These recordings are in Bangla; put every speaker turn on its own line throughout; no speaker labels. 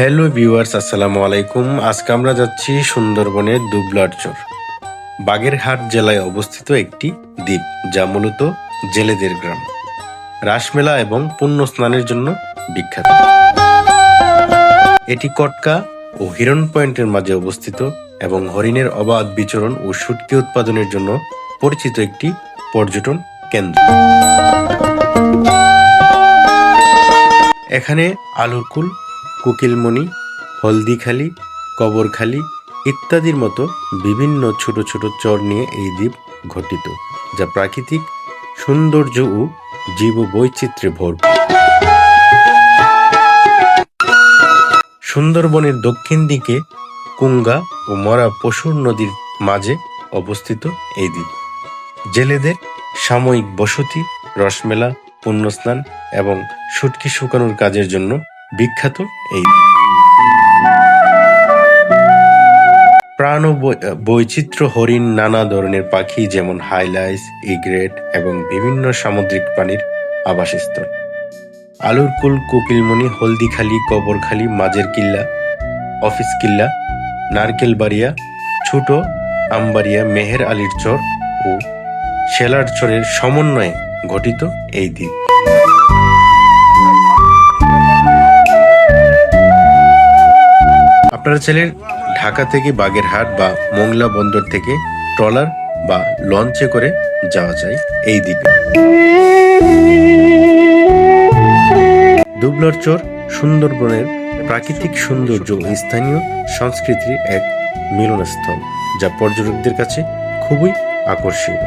হ্যালো ভিউয়ার্স, আসসালামু আলাইকুম। আজকে আমরা যাচ্ছি সুন্দরবনের দুবলার চর। বাগেরহাট জেলায় অবস্থিত একটি দ্বীপ, যা মূলত জেলেদের গ্রাম। রাসমেলা এবং পুণ্য স্নানের জন্য বিখ্যাত। এটি কটকা ও হিরন পয়েন্টের মাঝে অবস্থিত এবং হরিণের অবাধ বিচরণ ও শুটকি উৎপাদনের জন্য পরিচিত একটি পর্যটন কেন্দ্র। এখানে আলুরকুল, কোকিলমণি, হলদিখালি, কবরখালি ইত্যাদির মতো বিভিন্ন ছোট ছোট চর নিয়ে এই দ্বীপ গঠিত, যা প্রাকৃতিক সৌন্দর্য ও জীব বৈচিত্র্যে ভরপুর। সুন্দরবনের দক্ষিণ দিকে কুঙ্গা ও মরা পশুর নদীর মাঝে অবস্থিত এই দ্বীপ জেলেদের সাময়িক বসতি, রসমেলা, পুণ্যস্নান এবং শুটকি শুকানোর কাজের জন্য বিখ্যাত। এই প্রাণ ও বৈচিত্র্য হরিণ, নানা ধরনের পাখি যেমন হাইলাইস, ইগ্রেট এবং বিভিন্ন সামুদ্রিক প্রাণীর আবাসস্থল। আলুরকুল, কোকিলমণি, হলদিখালি, কবরখালি, মাঝের কিল্লা, অফিস কিল্লা, নারকেলবাড়িয়া, ছোট আমবাড়িয়া, মেহের আলীর চর ও শেলার চরের সমন্বয়ে গঠিত এই দ্বীপ। আপনারা চাইলে ঢাকা থেকে বাগেরহাট বা মোংলা বন্দর থেকে ট্রলার বা লঞ্চে করে যাওয়া যায় এই দ্বীপে। দুবলার চর সুন্দরবনের প্রাকৃতিক সৌন্দর্য ও স্থানীয় সংস্কৃতির এক মিলনস্থল, যা পর্যটকদের কাছে খুবই আকর্ষণীয়।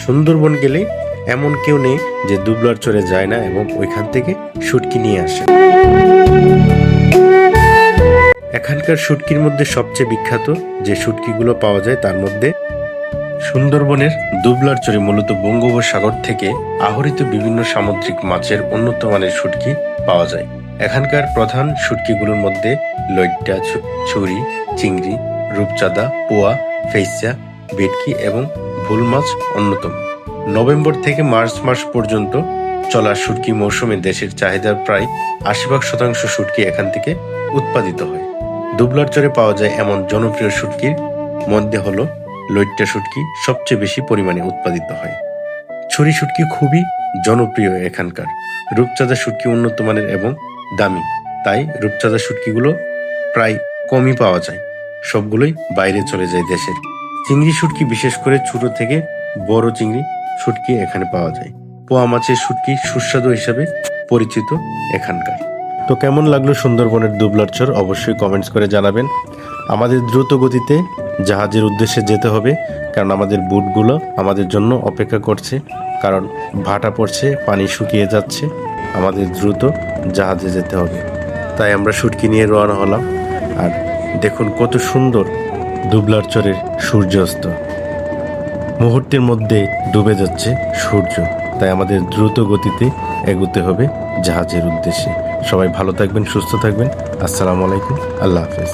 সুন্দরবন গেলে এমন কেউ নেই যে দুবলার চরে যায় না এবং ওইখান থেকে শুটকি নিয়ে আসে। এখানকার শুটকির মধ্যে সবচেয়ে বিখ্যাত যে শুটকিগুলো পাওয়া যায় তার মধ্যে সুন্দরবনের দুবলার চরে মূলত বঙ্গোপসাগর থেকে আহরিত বিভিন্ন সামুদ্রিক মাছের উন্নত মানের শুটকি পাওয়া যায়। এখানকার প্রধান শুটকিগুলোর মধ্যে লইট্টা, ছুরি, চিংড়ি, রূপচাঁদা, পোয়া, ফেইসা, ভেটকি এবং ভুল মাছ অন্যতম। নভেম্বর থেকে মার্চ মাস পর্যন্ত চলা শুটকি মৌসুমে দেশের চাহিদার প্রায় ৮০% শুটকি এখান থেকে উৎপাদিত হয়। দুবলার চরে পাওয়া যায় এমন জনপ্রিয় শুটকির মধ্যে হলো লইট্টা শুটকি সবচেয়ে বেশি পরিমাণে উৎপাদিত হয়। ছুরি শুটকি খুবই জনপ্রিয় এখানকার। রূপচাঁদা শুটকি উন্নত মানের এবং দামি, তাই রূপচাঁদা শুটকিগুলো প্রায় কমই পাওয়া যায়, সবগুলোই বাইরে চলে যায় দেশের। চিংড়ি শুটকি, বিশেষ করে ছোট থেকে বড় চিংড়ি শুটকি এখানে পাওয়া যায়। পোয়া মাছের শুটকি সুস্বাদু হিসাবে পরিচিত এখানকার। তো কেমন লাগলো সুন্দরবনের দুবলার চর অবশ্যই কমেন্টস করে জানাবেন। আমাদের দ্রুত গতিতে জাহাজের উদ্দেশ্যে যেতে হবে, কারণ আমাদের বুটগুলো আমাদের জন্য অপেক্ষা করছে, কারণ ভাটা পড়ছে, পানি শুকিয়ে যাচ্ছে, আমাদের দ্রুত জাহাজে যেতে হবে। তাই আমরা শুটকি নিয়ে রওনা হলাম। আর দেখুন কত সুন্দর দুবলার চরের সূর্যাস্ত, মুহূর্তের মধ্যে ডুবে যাচ্ছে সূর্য। তাই আমাদের দ্রুত গতিতে এগোতে হবে জাহাজের উদ্দেশ্যে। সবাই ভালো থাকবেন, সুস্থ থাকবেন। আসসালামু আলাইকুম, আল্লাহ হাফেজ।